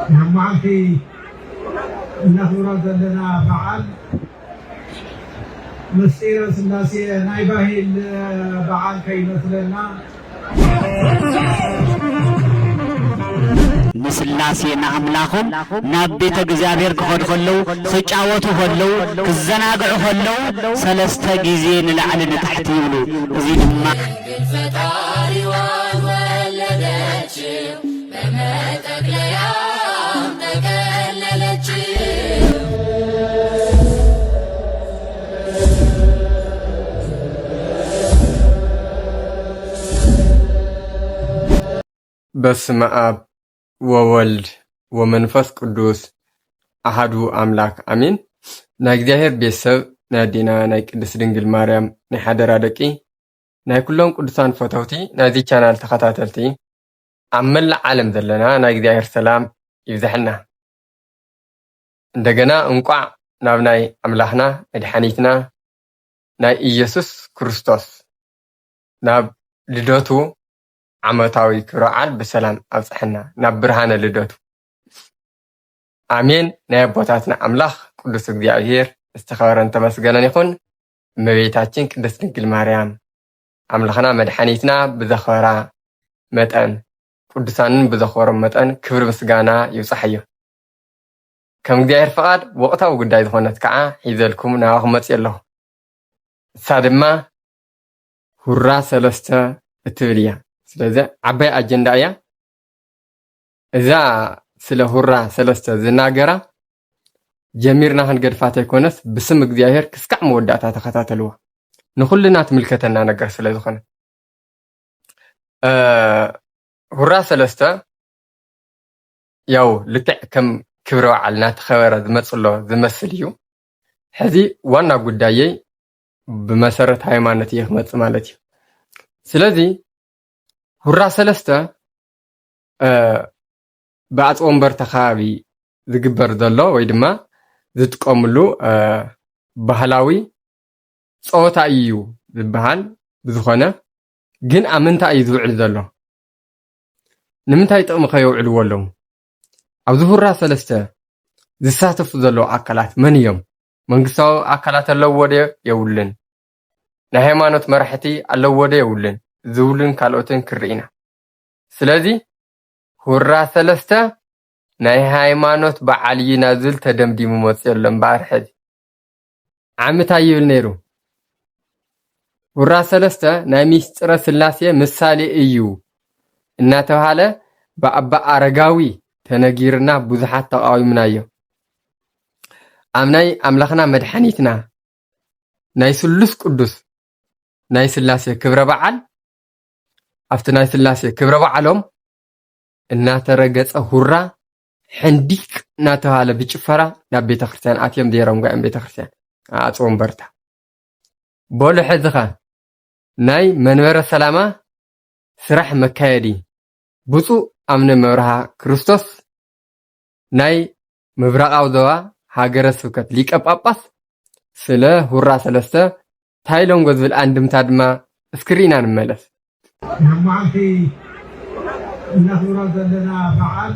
معلتي نخبر لنا بعال مسيرة سلاسي نايباهي بعال كي مثلنا نسلاسي نعملاهم نبيت እግዚአብሔር ከሆድ ሆለው ሰጫወቱ ሆለው ከዘናገዑ ሆለው ሰለስተ ጊዜ ንላዕልን ታሕት ይብሉ እዚ ድማ ፈጣሪዋ ወለደች በመጠቅለያ ተከለለች በስመ አብ ወወልድ ወመንፈስ ቅዱስ አሐዱ አምላክ አሜን። ናይ እግዚአብሔር ቤተሰብ ናይ አዴና ናይ ቅድስት ድንግል ማርያም ናይ ሓደራ ደቂ ናይ ኩሎም ቅዱሳን ፈተውቲ ናይዚ ቻናል ተኸታተልቲ ኣብ መላእ ዓለም ዘለና ናይ እግዚአብሔር ሰላም ይብዛሕልና። እንደገና እንቋዕ ናብ ናይ ኣምላኽና መድሓኒትና ናይ ኢየሱስ ክርስቶስ ናብ ልደቱ ዓመታዊ ክብረ በዓል በሰላም ኣብፅሕና ናብ ብርሃነ ልደቱ አሜን። ናይ አቦታትና አምላክ ቅዱስ እግዚአብሔር ዝተኸበረን ተመስገነን ይኹን። እመቤታችን ቅድስት ድንግል ማርያም አምላኽና መድሓኒትና ብዘኸበራ መጠን ቅዱሳንን ብዘኸበሮም መጠን ክብሪ ምስጋና ይብፃሕዮ። ከም እግዚአብሔር ፈቃድ ወቕታዊ ጉዳይ ዝኾነት ከዓ ሒዘልኩም ናባኹም መፅእ ኣለኹ። እሳ ድማ ሁራ ሰለስተ እትብል እያ። ስለዚ ዓባይ አጀንዳ እያ። እዛ ስለ ሁራ ሰለስተ ዝናገራ ጀሚርና ክንገድፋት ኣይኮነስ ብስም እግዚአብሔር ክስካዕ መወዳእታ ተኸታተልዋ ንኹልና ትምልከተና ነገር ስለ ዝኾነ ሁራ ሰለስተ ያው ልክዕ ከም ክብረ በዓል እናተኸበረ ዝመፅሎ ዝመስል እዩ። ሕዚ ዋና ጉዳየይ ብመሰረት ሃይማኖት እየ ክመፅእ ማለት እዩ። ስለዚ ሁራ ሰለስተ ብኣፅቢ ወንበርታ ከባቢ ዝግበር ዘሎ ወይ ድማ ዝጥቀምሉ ባህላዊ ፀወታ እዩ ዝበሃል ብዝኾነ ግን ኣብ ምንታይ እዩ ዝውዕል ዘሎ ንምንታይ ጥቕሚ ከየውዕልዎ ኣለዉ? ኣብዚ ሁራ ሰለስተ ዝሳተፉ ዘለዉ ኣካላት መን እዮም? መንግስታዊ ኣካላት ኣለዎ ዶ የብሉን? ናይ ሃይማኖት መራሕቲ ኣለዎ ዶ የብሉን? ዝብሉን ካልኦትን ክርኢና። ስለዚ ሁራ ሰለስተ ናይ ሃይማኖት በዓል ኢና ዝብል ተደምዲሙ መፅኡ ኣሎ እምበኣር ሕዚ ዓመታይ ይብል ነይሩ። ሁራ ሰለስተ ናይ ሚስጥረ ስላሴ ምሳሌ እዩ እናተባሃለ ብኣባ ኣረጋዊ ተነጊርና ብዙሓት ተቃዊምናዮ። ኣብ ናይ ኣምላኽና መድሓኒትና ናይ ስሉስ ቅዱስ ናይ ስላሴ ክብረ በዓል ኣብቲ ናይ ስላሴ ክብረ በዓሎም እናተረገፀ ሁራ ሕንዲቅ እናተባሃለ ብጭፈራ ናብ ቤተ ክርስቲያን ኣትዮም ዴሮም ጋዮም ቤተ ክርስቲያን ኣፅቢ ወንበርታ በሉ ሕዚኻ ናይ መንበረ ሰላማ ስራሕ መካየዲ ብፁእ ኣቡነ መብርሃ ክርስቶስ ናይ ምብራቃዊ ዞባ ሃገረ ስብከት ሊቀ ጳጳስ ስለ ሁራ ሰለስተ ታይሎንጎ ዝብል አንድምታ ድማ እስክሪና ንመለስ። معلتي نخبر لنا بعال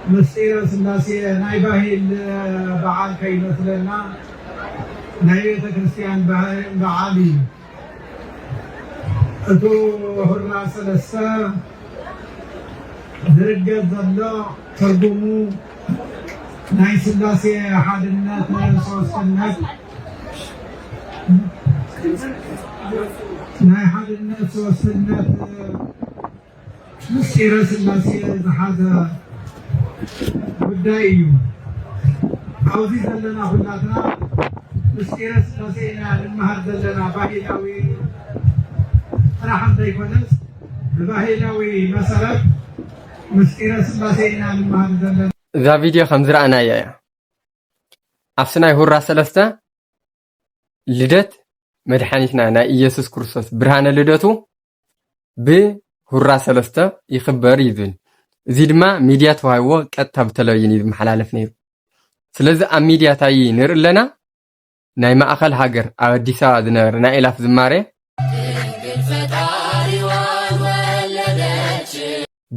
مسيرة سلاسي نايباهي بعال كي مثلنا نايبة كريستيان بعالي أتو هرنا سلسة درجة ظلو ترجمو ناي سلاسي أحد الناس نايصوص الناس ናይ ሓድነት ወስነት ምስጢረ ስላሴ ዝሓዘ ጉዳይ እዩ። ኣብዚ ዘለና ኩላትና ምስጢረ ስላሴ ኢና ንመሃር ዘለና ባህላዊ ጥራሕ እንተይኮነስ ብባህላዊ መሰረት ምስጢረ ስላሴ ኢና ንመሃር ዘለና። እዛ ቪድዮ ከም ዝረኣናያ እያ። ኣብቲ ናይ ሁራ ሰለስተ ልደት መድሓኒትና ናይ ኢየሱስ ክርስቶስ ብርሃነ ልደቱ ብሁራ ሰለስተ ይኽበር እዩ ዝብል እዚ ድማ ሚድያ ተዋሂብዎ ቀጥታ ብቴሌቭዥን እዩ ዝመሓላለፍ ነይሩ። ስለዚ ኣብ ሚድያ እንታይ ንርኢ ኣለና? ናይ ማእኸል ሃገር ኣብ ኣዲስ ኣበባ ዝነበረ ናይ ኤላፍ ዝማሬ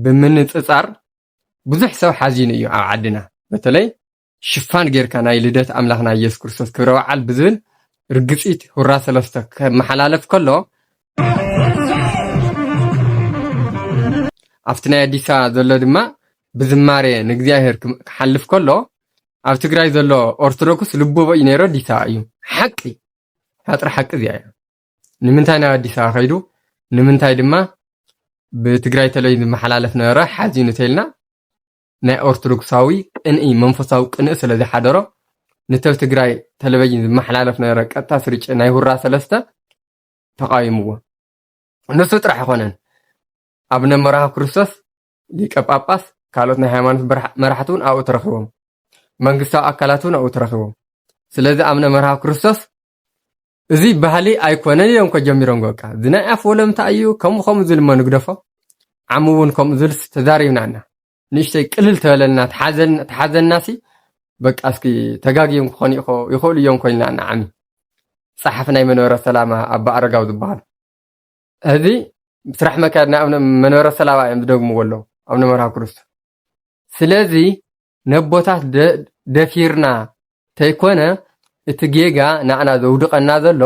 ብምንፅፃር ብዙሕ ሰብ ሓዚኑ እዩ ኣብ ዓድና በተለይ ሽፋን ጌርካ ናይ ልደት ኣምላኽና ኢየሱስ ክርስቶስ ክብረ በዓል ብዝብል ርግፂት ሁራ ሰለስተ ከመሓላለፍ ከሎ ኣብቲ ናይ ኣዲስ ኣበባ ዘሎ ድማ ብዝማሬ ንእግዚአብሔር ክሓልፍ ከሎ ኣብ ትግራይ ዘሎ ኦርቶዶክስ ልቦቦ እዩ ነይሩ ኣዲስ ኣበባ እዩ ሓቂ ሓጥሪ ሓቂ እዚኣ እያ ንምንታይ ናብ ኣዲስ ኣበባ ኸይዱ ንምንታይ ድማ ብትግራይ ቴሌቪዥን ዝመሓላለፍ ነበረ ሓዚኑ ተይልና ናይ ኦርቶዶክሳዊ ቅንኢ መንፈሳዊ ቅንኢ ስለዝሓደሮ ንተብ ትግራይ ቴሌቪዥን ዝመሓላለፍ ነበረ ቀጥታ ስርጭ ናይ ሁራ ሰለስተ ተቃዊምዎ እነሱ ጥራሕ ይኾነን ኣብነ መራሃብ ክርስቶስ ሊቀ ጳጳስ ካልኦት ናይ ሃይማኖት መራሕቲ እውን ኣብኡ ተረኺቦም መንግስታዊ ኣካላት እውን ኣብኡ ተረኺቦም ስለዚ ኣብነ መራሃብ ክርስቶስ እዚ ባህሊ ኣይኮነን እዮም ከጀሚሮም በቃ ዝናይ ኣፍ ወለምታ እዩ ከምኡ ዝልሞ ንግደፎ ዓሙ እውን ከምኡ ዝልስ ተዛሪብናና ንእሽተይ ቅልል ተበለልና ተሓዘናሲ በቃ እስኪ ተጋጊዮም ክኾን ይኽእሉ እዮም ኮይንና ዓሚ ጸሓፍ ናይ መንበረ ሰላማ ኣባ ኣረጋው ዝበሃል እዚ ስራሕ መካድ ናይ መንበረ ሰላማ እዮም ዝደግምዎ ኣለዉ ኣብነ መራሃብ ክርስቶስ ስለዚ ነቦታት ደፊርና ተይኮነ እቲ ጌጋ ናዕና ዘውድቐና ዘሎ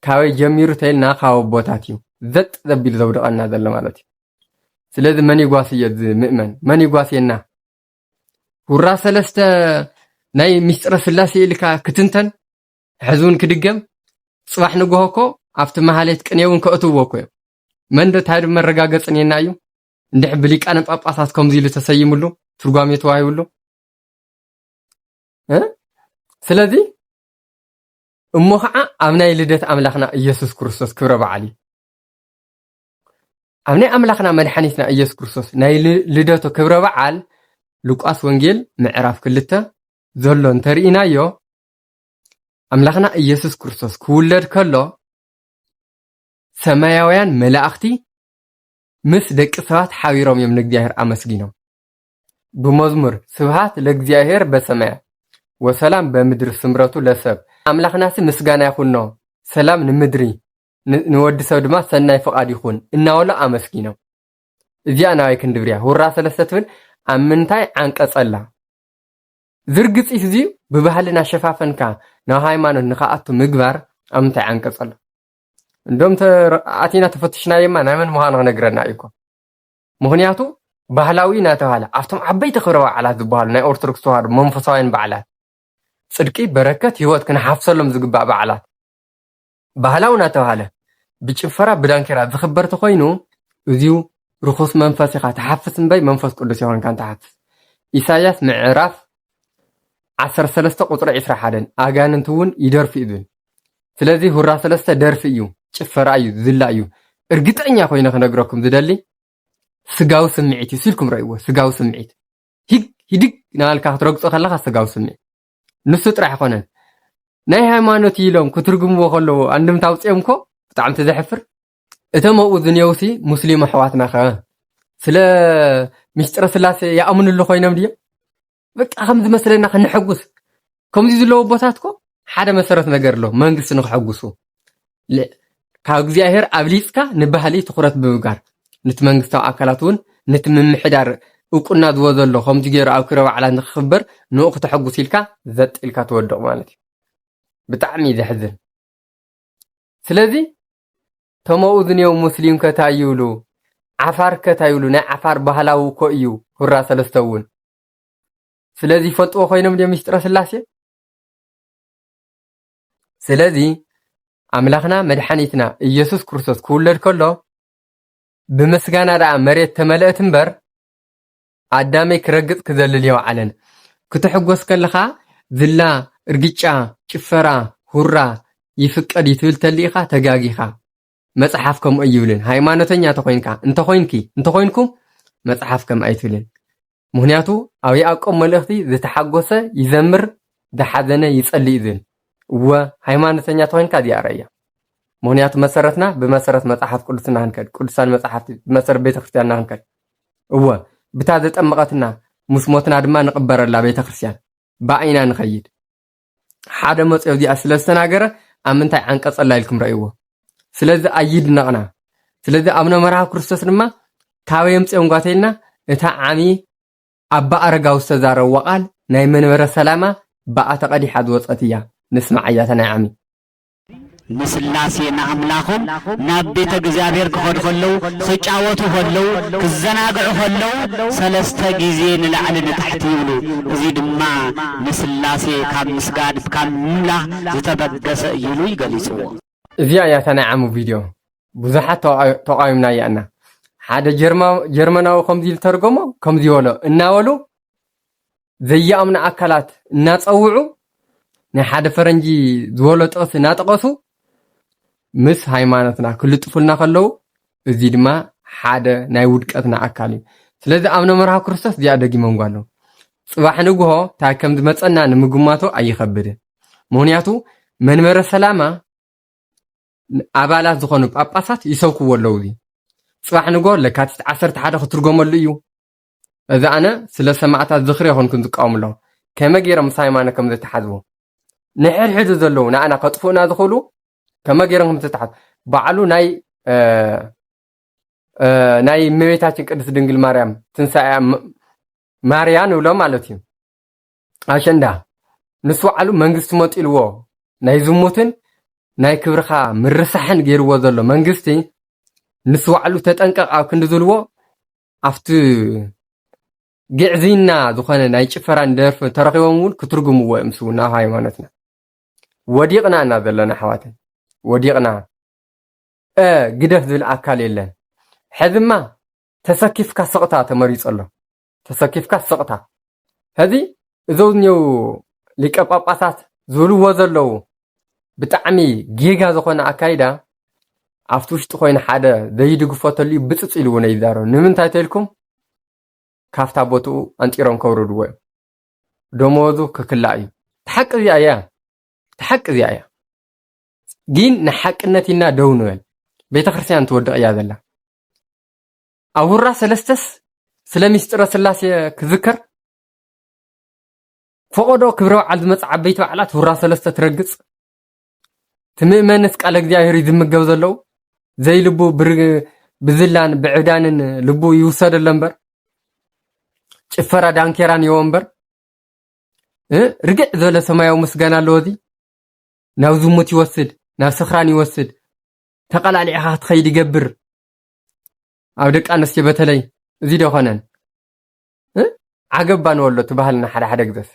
ካበይ ጀሚሩ ተይልና ካብ ቦታት እዩ ዘጥ ዘቢል ዘውድቐና ዘሎ ማለት እዩ ስለዚ መን ይጓስየ ምእመን መን ይጓስየና ሁራ ሰለስተ ናይ ምስጢረ ስላሴ ኢልካ ክትንተን ሕዝውን ክድገም ጽባሕ ንጎሆኮ ኣብቲ መሃሌት ቅኔውን ከእትውዎ እኮ እዮም መንዶ ታይድ መረጋገጽን የና እዩ እንድሕ ብሊቃነ ጳጳሳት ከምዚ ኢሉ ተሰይሙሉ ትርጓሜ ተዋሂብሉ ስለዚ እሞ ከዓ ኣብ ናይ ልደት ኣምላኽና ኢየሱስ ክርስቶስ ክብረ በዓል ኣብ ናይ ኣምላኽና መድሓኒትና ኢየሱስ ክርስቶስ ናይ ልደቱ ክብረ በዓል ሉቃስ ወንጌል ምዕራፍ 2 ዘሎ እንተርኢናዮ ኣምላኽና ኢየሱስ ክርስቶስ ክውለድ ከሎ ሰማያውያን መላእኽቲ ምስ ደቂ ሰባት ሓቢሮም እዮም ንእግዚአብሔር ኣመስጊኖም ብመዝሙር ስብሃት ለእግዚአብሔር በሰማያት ወሰላም በምድር ስምረቱ ለሰብ ኣምላኽናሲ ምስጋና ይኹኖ ሰላም ንምድሪ ንወዲ ሰብ ድማ ሰናይ ፍቃድ ይኹን እናወሎ ኣመስጊኖም እዚኣ ናባይ ክንድብርያ ሁራ ሰለስተ ትብል ኣብ ምንታይ ዓንቀጸላ ዝርግፂት እዚ ብባህልና ሸፋፈንካ ናብ ሃይማኖት ንኻኣቱ ምግባር ኣብ ምንታይ ዓንቀጸላ እንደም ኣቲና ተፈትሽና የማ ናይ መን ምዃኑ ክነግረና እዩ እኮ ምክንያቱ ባህላዊ እናተባሃለ ኣብቶም ዓበይቲ ክብረ በዓላት ዝበሃሉ ናይ ኦርቶዶክስ ተዋህዶ መንፈሳውያን በዓላት ጽድቂ በረከት ህይወት ክንሓፍሰሎም ዝግባእ በዓላት ባህላዊ እናተባሃለ ብጭፈራ ብዳንኬራ ዝኽበር ተኮይኑ እዚው ርኹስ መንፈስ ኢኻ ተሓፍስ እምበይ መንፈስ ቅዱስ ይኾንካ ተሓፍስ ኢሳይያስ ምዕራፍ 13 ቁጥሪ 21 ኣጋንንት እውን ይደርፊ እዩን ስለዚ ሁራ ሰለስተ ደርፊ እዩ ጭፈራ እዩ ዝላ እዩ እርግጠኛ ኮይነ ክነግረኩም ዝደሊ ስጋው ስምዒት ይስልኩም ረእይዎ ስጋው ስምዒት ሂድግ ናልካ ክትረግጾ ከለኻ ስጋው ስምዒት ንሱ ጥራሕ ይኾነን ናይ ሃይማኖት ኢሎም ክትርጉምዎ ከለዎ አንድምታ ውፅኦምኮ ብጣዕሚ ተዘሕፍር እቶም ኣብኡ ዝኔውሲ ሙስሊም ኣሕዋትና ኸ ስለ ምስጢረ ስላሴ ይኣምኑሉ ኮይኖም ድዮም በቃ ከምዚ መስለና ክንሕጉስ ከምዚ ዘለዎ ቦታትኮ ሓደ መሰረት ነገር ኣሎ መንግስቲ ንክሕጉሱ ካብ እግዚኣብሔር ኣብሊፅካ ንባህሊ ትኩረት ብምግባር ነቲ መንግስታዊ ኣካላት እውን ነቲ ምምሕዳር እውቅና ዝወ ዘሎ ከምዚ ገይሩ ኣብ ክብረ በዓላት ንክኽበር ንኡ ክትሕጉስ ኢልካ ዘጥ ኢልካ ትወድቕ ማለት እዩ ብጣዕሚ ዘሕዝን ስለዚ ተመኡ ዝኔው ሙስሊም ከታይብሉ ዓፋር ከታይብሉ ናይ ዓፋር ባህላዊ እኮ እዩ ሁራ ሰለስተ እውን ስለዚ ይፈልጥዎ ኮይኖም ድዮም ምስጢረ ስላሴ ስለዚ ኣምላኽና መድሓኒትና ኢየሱስ ክርስቶስ ክውለድ ከሎ ብምስጋና ደኣ መሬት ተመልአት እምበር ኣዳመይ ክረግጽ ክዘልል የውዓለን ክትሕጎስ ከለኻ ዝላ እርግጫ ጭፈራ ሁራ ይፍቀድ ይትብል ተሊኢኻ ተጋጊኻ መጽሓፍ ከም ኣይብልን ሃይማኖተኛ ተኮይንካ እንተኮይንኩም መጽሓፍ ከም ኣይትብልን ምክንያቱ ኣብ ያዕቆብ መልእኽቲ ዝተሓጎሰ ይዘምር ዝሓዘነ ይጸልይ ዝብል እወ ሃይማኖተኛ ተኮይንካ እዚኣ ረእያ ምክንያቱ መሰረትና ብመሰረት መጽሓፍ ቅዱስና ክንከድ ቅዱሳን መጽሓፍቲ ብመሰረት ቤተክርስትያንና ክንከድ እወ ብታ ዘጠመቐትና ምስ ሞትና ድማ ንቕበረላ ቤተክርስትያን ብኣይና ንኸይድ ሓደ መጽዮ እዚኣ ስለ ዝተናገረ ኣብ ምንታይ ዓንቀጸላ ኢልኩም ረእይዎ ስለዚ ኣይድነቕና ስለዚ ኣብነ መርሃ ክርስቶስ ድማ ካበይ የምፅኦም ጓተይልና እታ ዓሚ أبا أرقاو استزاروا وقال ناي منبر السلامة بقى تقدي حد وصتيا نسمع آياتنا عمي ንስላሴ ንኣምላኾም ናብ ቤተ እግዚአብሔር ክኸዱ ከለዉ ክጫወቱ ከለዉ ክዘናግዑ ከለዉ ሰለስተ ግዜ ንላዕሊ ንታሕቲ ይብሉ እዚ ድማ ንስላሴ ካብ ምስጋድ ካብ ምምላኽ ዝተበገሰ እዩ ኢሉ ይገሊጽዎ እዚኣ እያ ተናዓሙ ቪድዮ ብዙሓት ተቃዊምና እያና ሓደ ጀርመናዊ ከምዚ ዝተርጎሞ ከምዚ ይበሎ እናበሉ ዘየኣምኑ ኣካላት እናፀውዑ ናይ ሓደ ፈረንጂ ዝበሎ ጥቕሲ እናጠቐሱ ምስ ሃይማኖትና ክልጥፉልና ከለዉ እዚ ድማ ሓደ ናይ ውድቀትና ኣካል እዩ ስለዚ ኣብ ነመርሃ ክርስቶስ እዚኣ ደጊሞም ጓሎ ጽባሕ ንግሆ ታይ ከም ዝመፀና ንምግማቶ ኣይኸብድን ምክንያቱ መንበረ ሰላማ ኣባላት ዝኾኑ ጳጳሳት ይሰብክዎ ኣለዉ እዚ ጽባሕ ንግሆ ለካቲት 11 ክትርጎመሉ እዩ እዚ ኣነ ስለ ሰማዕታት ዝኽሪ ይኹንኩን ዝቃወምሎ ከመይ ገይሮም ምስ ሃይማኖት ከም ዝተሓዝቡ ንሕድሕዱ ዘለዉ ንኣና ከጥፍኡና ዝኽእሉ ከመይ ገይሮም ከም ዝተሓዝቡ በዓሉ ናይ እመቤታችን ቅድስት ድንግል ማርያም ትንሳኤ ማርያም ንብሎ ማለት እዩ ኣሸንዳ ንሱ በዓሉ መንግስቲ መጢልዎ ናይ ዝሙትን ናይ ክብርኻ ምርሳሕን ገይርዎ ዘሎ መንግስቲ ንሱ በዓሉ ተጠንቀቕ ኣብ ክንዲ ዝብልዎ ኣብቲ ግዕዝና ዝኾነ ናይ ጭፈራን ደርፊ ተረኺቦም እውን ክትርጉምዎ እምሱ ናብ ሃይማኖትና ወዲቕና እና ዘለና ኣሕዋተይ ወዲቕና ግደፍ ዝብል ኣካል የለን ሕዝማ ተሰኪፍካ ስቕታ ተመሪፁ ኣሎ ተሰኪፍካ ስቕታ ሕዚ እዞም ሊቀ ጳጳሳት ዝብልዎ ዘለዉ ብጣዕሚ ጌጋ ዝኾነ ኣካይዳ ኣብቲ ውሽጢ ኮይኑ ሓደ ዘይድግፈተሉ ብፅፅ ኢሉ እውን ይዛረቡ ንምንታይ ተልኩም ካፍታ ቦትኡ አንጢሮም ከውርድዎ ደሞዙ ክክላእ እዩ ተሓቂ እዚኣ እያ ተሓቂ እዚኣ እያ ግን ንሓቅነት ኢና ደው ንበል ቤተ ክርስቲያን ትወድቕ እያ ዘላ ኣብ ሁራ ሰለስተስ ስለ ምስጢረ ስላሴ ክዝከር ፈቆዶ ክብረ በዓል ዝመፅእ ዓበይቲ በዓላት ሁራ ሰለስተ ትረግፅ ትምእመንስ ቃል እግዚኣብሔር ዝምገብ ዘለዉ ዘይልቡ ብዝላን ብዕዳንን ልቡ ይውሰደሎ እምበር ጭፈራ ዳንኬራን ይወንበር ርግዕ ዝበለ ሰማያዊ ምስጋና ኣለዎ እዚ ናብ ዝሙት ይወስድ ናብ ስኽራን ይወስድ ተቐላሊዕኻ ክትኸይድ ይገብር ኣብ ደቂ ኣንስትዮ በተለይ እዚ ደኾነን ዓገባ ንበሎ ትባህልና ሓደ ሓደ ግዘስ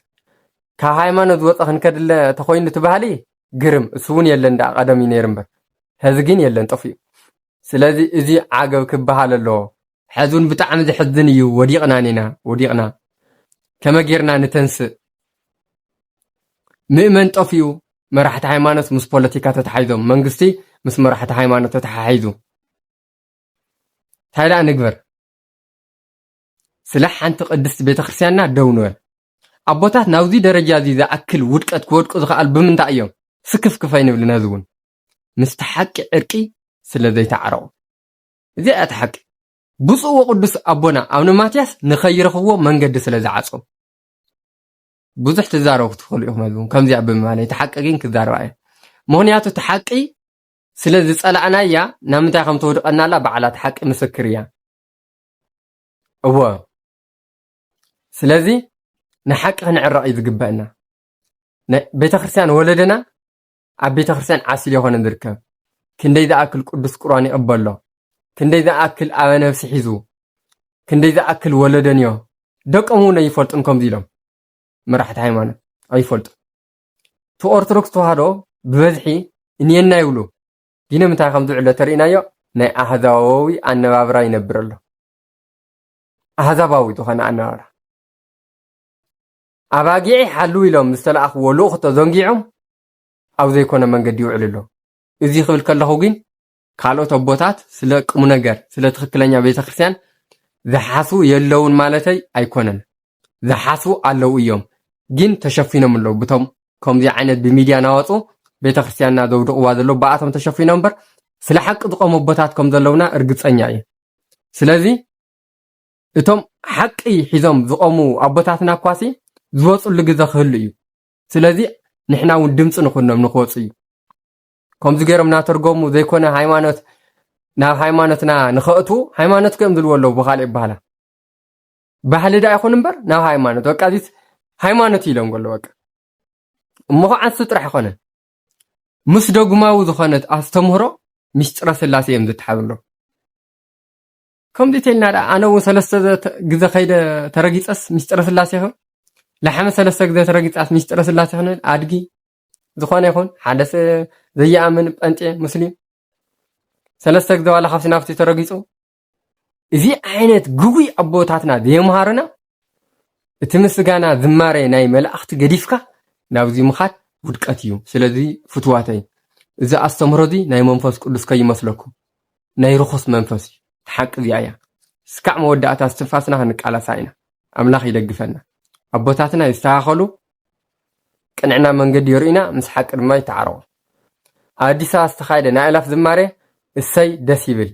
ካብ ሃይማኖት ዝወፀ ክንከድለ ተኾይኑ ትባህሊ ግርም እሱ እውን የለን ዳ ቀደም እዩ ነይሩ እምበር ሕዚ ግን የለን ጠፍኡ ስለዚ እዚ ዓገብ ክበሃል ኣለዎ ሕዙን ብጣዕሚ ዝሕዝን እዩ ወዲቕና ኒና ወዲቕና ከመይ ጌርና ንተንስእ ምእመን ጠፍኡ መራሕቲ ሃይማኖት ምስ ፖለቲካ ተተሓሒዞም መንግስቲ ምስ መራሕቲ ሃይማኖት ተተሓሒዙ ታይዳ ንግበር ስለ ሓንቲ ቅድስቲ ቤተክርስትያንና ደው ንበል ኣቦታት ናብዚ ደረጃ እዚ ዝኣክል ውድቀት ክወድቁ ዝኽኣል ብምንታይ እዮም ስክፍክፍ ኣይንብል ነዚ እውን ምስቲ ሓቂ ዕርቂ ስለ ዘይተዓረቑ እዚኣ እቲ ሓቂ ብፁዕ ወቅዱስ ኣቦና ኣብነ ማትያስ ንኸይረኽብዎ መንገዲ ስለ ዝዓፀው ብዙሕ ትዛረቡ ክትኽእሉ ኢኹም እውን ከምዚኣ ብምባል እቲ ሓቂ ግን ክዛረባ እየ ምክንያቱ እቲ ሓቂ ስለ ዝፀላእና እያ ናብ ምንታይ ከም ተወድቐና ኣላ በዓላት ሓቂ ምስክር እያ እወ ስለዚ ንሓቂ ክንዕረቕ እዩ ዝግበአና ቤተክርስትያን ወለደና ኣብ ቤተክርስትያን ዓሲል ይኾነ ዝርከብ ክንደይ ዝኣክል ቅዱስ ቁርባን ይቕበሎ ክንደይ ዝኣክል ኣበ ነፍሲ ሒዙ ክንደይ ዝኣክል ወለደንዮ ደቆም እውን ኣይፈልጡን ከምዚ ኢሎም መራሕቲ ሃይማኖት ኣይፈልጡ እቲ ኦርቶዶክስ ተዋህዶ ብበዝሒ እኒየና ይብሉ ግን ምንታይ ከም ዝውዕሎ ተሪእናዮ ናይ ኣህዛባዊ ኣነባብራ ይነብር ኣሎ ኣህዛባዊ ዝኾነ ኣነባብራ ኣባጊዕ ሓልው ኢሎም ዝተለኣኽዎ ልኡኽቶ ዘንጊዖም ኣብ ዘይኮነ መንገዲ ይውዕል ኣሎ እዚ ክብል ከለኹ ግን ካልኦት ኣቦታት ስለ ቅሙ ነገር ስለ ትክክለኛ ቤተክርስትያን ዝሓስቡ የለውን ማለተይ ኣይኮነን ዝሓስቡ ኣለዉ እዮም ግን ተሸፊኖም ኣለዉ ብቶም ከምዚ ዓይነት ብሚድያ ናወፁ ቤተክርስትያንና ዘውድቕዋ ዘሎ በኣቶም ተሸፊኖም እምበር ስለ ሓቂ ዝቆሙ ኣቦታት ከም ዘለውና እርግፀኛ እየ ስለዚ እቶም ሓቂ ሒዞም ዝቆሙ ኣቦታትና ኳሲ ዝወፁሉ ግዜ ክህሉ እዩ ስለዚ ንሕና እውን ድምፂ ንኹኖም ንኽወፁ እዩ ከምዚ ገይሮም እናተርጎሙ ዘይኮነ ሃይማኖት ናብ ሃይማኖትና ንኽእቱ ሃይማኖት ከም ዝልዎ ኣለዉ ብኻልእ ይበሃላ ባህል ዳ ይኹን እምበር ናብ ሃይማኖት በቃ ዚስ ሃይማኖት ኢሎም ገሎ በቃ እሞ ዓንሱ ጥራሕ ይኾነ ምስ ዶግማዊ ዝኾነት ኣስተምህሮ ምስጢረ ስላሴ እዮም ዝትሓብሎ ከም ዲቴልና ዳ ኣነ እውን 3 ግዜ ከይደ ተረጊፀስ ምስጢረ ስላሴ ይኹን ለሓመ 3 ግዜ ተረጊፃስ ምስጢረ ስላሴ ይኹን ኣድጊ ዝኾነ ይኹን ሓደ ዘየኣምን ጴንጤ ሙስሊም 3 ግዜ ዋላ ካብቲ ናብቲ ተረጊፁ እዚ ዓይነት ጉጉይ ኣቦታትና ዘየምሃሩና እቲ ምስጋና ዝማሬ ናይ መላእኽቲ ገዲፍካ ናብዚ ምኻድ ውድቀት እዩ ስለዚ ፍትዋተይ እዚ ኣስተምህሮ እዚ ናይ መንፈስ ቅዱስ ከይመስለኩም ናይ ርኹስ መንፈስ ሓቂ እያ ስካዕ መወዳእታ እስትንፋስና ክንቃላሳ ኢና ኣምላኽ ይደግፈና ኣቦታትና ይስተኻኸሉ ቅንዕና መንገዲ የርእና ምስ ሓቂ ድማ ይተዓረቑ ኣዲስ ኣበባ ዝተኻየደ ናይ ኣላፍ ዝማሬ እሰይ ደስ ይብል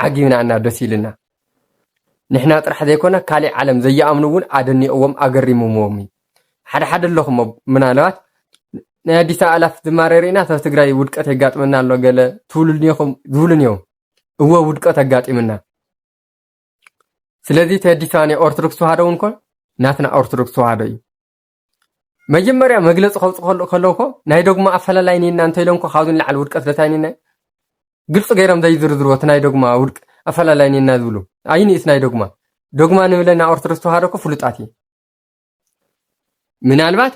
ዓጊብና እና ደስ ይልና ንሕና ጥራሕ ዘይኮነ ካልእ ዓለም ዘየኣምኑ እውን ኣደኒኦዎም ኣገሪሞዎም ሓደ ሓደ ኣለኹም ምናልባት ናይ ኣዲስ ኣበባ ኣላፍ ዝማሬ ርኢና ሰብ ትግራይ ውድቀት የጋጥመና ኣሎ ገለ ትውልልኒኹም ዝብሉኒዮም እወ ውድቀት ኣጋጢምና ስለዚ ተዲስ ኣበባ ናይ ኦርቶዶክስ ተዋህዶ እውን ኮን ናትና ኦርቶዶክስ ተዋህዶ እዩ መጀመርያ መግለፂ ከውፅእ ከለውኮ ናይ ዶግማ ኣፈላላይ ኒና እንተኢሎም ኮ ካብዙን ላዕሊ ውድቀት ለታይኒና ግልጽ ገይሮም ዘይዝርዝርዎ እቲ ናይ ዶግማ ውድቅ ኣፈላላይ ኒና ዝብሉ ኣይኒስ ናይ ዶግማ ንብለና ኦርቶዶክስ ተዋህዶ ኮ ፍሉጣት እዩ ምናልባት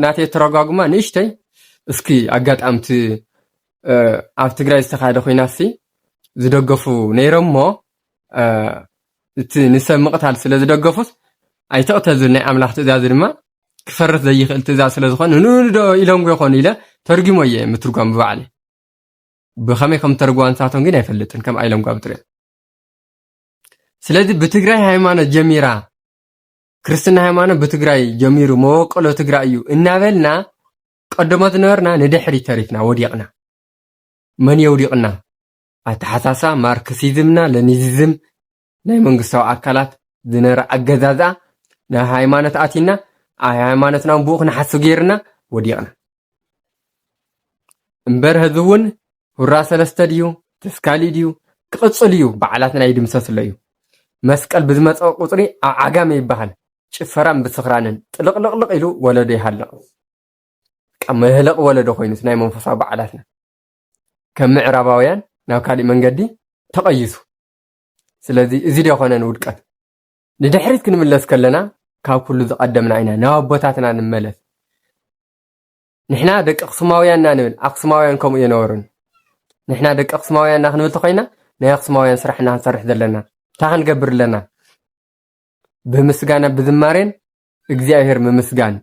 ናተይ ተረጓጉማ ንእሽተይ እስኪ ኣጋጣምቲ ኣብ ትግራይ ዝተኻየደ ኮይናሲ ዝደገፉ ነይሮሞ እቲ ንሰብ ምቕታል ስለ ዝደገፉት ኣይተቕተል ዝብል ናይ ኣምላኽ ትእዛዝ ድማ ክፈርስ ዘይኽእል ትእዛዝ ስለ ዝኾነ ንዶ ኢሎም ይኾን ኢለ ተርጊሞ እየ ምትርጓም ብባዕለ ብኸመይ ከም ተርጓም ንሳቶም ግን ኣይፈልጥን ከም ኣይሎም ጓብጥረ ስለዚ ብትግራይ ሃይማኖት ጀሚራ ክርስትና ሃይማኖት በትግራይ ጀሚሩ መወቀሎ ትግራይ እዩ እናበልና ቀደመት ነበርና ንድሕሪ ተሪፍና ወዲቕና መን የውዲቕና ኣተሓሳሳ ማርክሲዝምና ለኒዝም ናይ መንግስታዊ ኣካላት ዝነረ ኣገዛዛ ናይ ሃይማኖት ኣቲና ሃይማኖትና ብኡኽ ንሓሱ ጌርና ወዲቕና እምበር ህዝውን ሁራ ሰለስተ ድዩ ተስካሊ ድዩ ክቕፅል እዩ በዓላትና ይድምሰስሎ እዩ መስቀል ብዝመፀ ቁፅሪ ኣብ ዓጋመ ይበሃል ጭፈራን ብስኽራንን ጥልቕልቕልቕ ኢሉ ወለዶ ይሃልቕ መህለቕ ወለዶ ኮይኑስ ናይ መንፈሳዊ በዓላትና ከም ምዕራባውያን ናብ ካሊእ መንገዲ ተቐይሱ ስለዚ እዚ ደኾነን ውድቀት ንድሕሪት ክንምለስ ከለና ካብ ኩሉ ዝቐደምና ኢና ናብ ኣቦታትና ንመለስ ንሕና ደቂ ኣኽሱማውያንና ንብል ኣኽሱማውያን ከምኡ የነበሩን ንሕና ደቂ ኣኽሱማውያንና ክንብል ተኾይና ናይ ኣኽሱማውያን ስራሕና ክንሰርሕ ዘለና እንታይ ክንገብር ኣለና ብምስጋና ብዝማሬን እግዚአብሔር ምምስጋን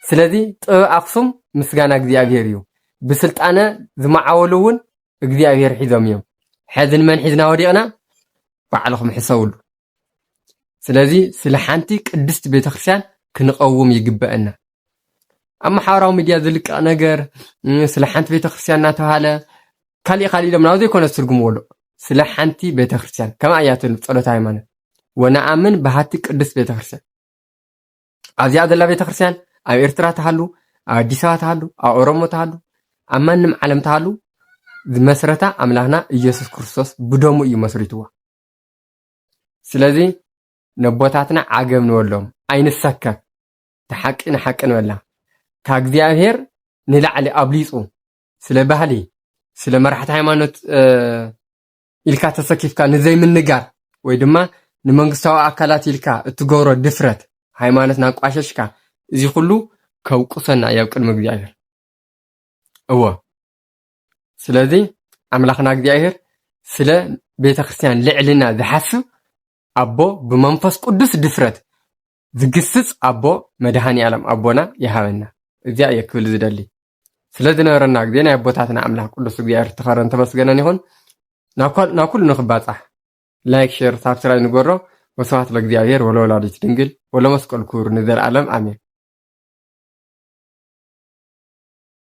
ስለዚ ጥበብ ኣኽሱም ምስጋና እግዚአብሔር እዩ ብስልጣነ ዝማዓወሉ እውን እግዚአብሔር ሒዞም እዮም ሕዝን መን ሒዝና ወዲቕና ባዕልኹም ሕሰውሉ ስለዚ ስለ ሓንቲ ቅድስት ቤተክርስቲያን ክንቀውም ይግበአና ኣብ ማሕበራዊ ሚድያ ዝልቀቕ ነገር ስለ ሓንቲ ቤተክርስቲያን እናተባሃለ ካልእ ኢሎም ናብዚ ዘይኮነ ትርጉምዎሎ ስለ ሓንቲ ቤተክርስቲያን ከማ እያትን ጸሎት ሃይማኖት ወነኣምን ባህቲ ቅድስት ቤተክርስቲያን ኣብዚኣ ዘላ ቤተክርስቲያን ኣብ ኤርትራ ተሃሉ ኣብ ኣዲስ ኣበባ ተሃሉ ኣብ ኦሮሞ ተሃሉ ኣብ ማንም ዓለም ተሃሉ ዝመስረታ ኣምላኽና ኢየሱስ ክርስቶስ ብደሙ እዩ መስሪትዋ ስለዚ ነቦታትና ዓገብ ንወሎም ኣይንሰከር ተሓቂ ንሓቂ ንበላ ካብ እግዚአብሔር ንላዕሊ ኣብሊፁ ስለ ባህሊ ስለ መራሕቲ ሃይማኖት ኢልካ ተሰኪፍካ ንዘይምንጋር ወይ ድማ ንመንግስታዊ ኣካላት ኢልካ እትገብሮ ድፍረት ሃይማኖትና ቋሸሽካ እዚ ሁሉ ከውቁሰና ያው ቅድሚ እግዚአብሔር እወ ስለዚ ኣምላኽና እግዚአብሔር ስለ ቤተክርስቲያን ልዕልና ዝሓስብ ኣቦ ብመንፈስ ቅዱስ ድፍረት ዝግስጽ ኣቦ መድሃኒ ዓለም ኣቦና ይሃበና እዚያ የክብል ዝደሊ ስለዚ ነበረና ግዜ ናይ ኣቦታትና ኣምላኽ ቅዱስ እግዚአብሔር ተኸረን ተመስገነን ይኹን ናብ ኩሉ ንኽባጻሕ ላይክ ሼር ሳብስክራይብ ንገሮ ወስብሐት ለእግዚአብሔር ወለወላዲቱ ድንግል ወለመስቀሉ ክቡር ንዘለዓለም ኣሜን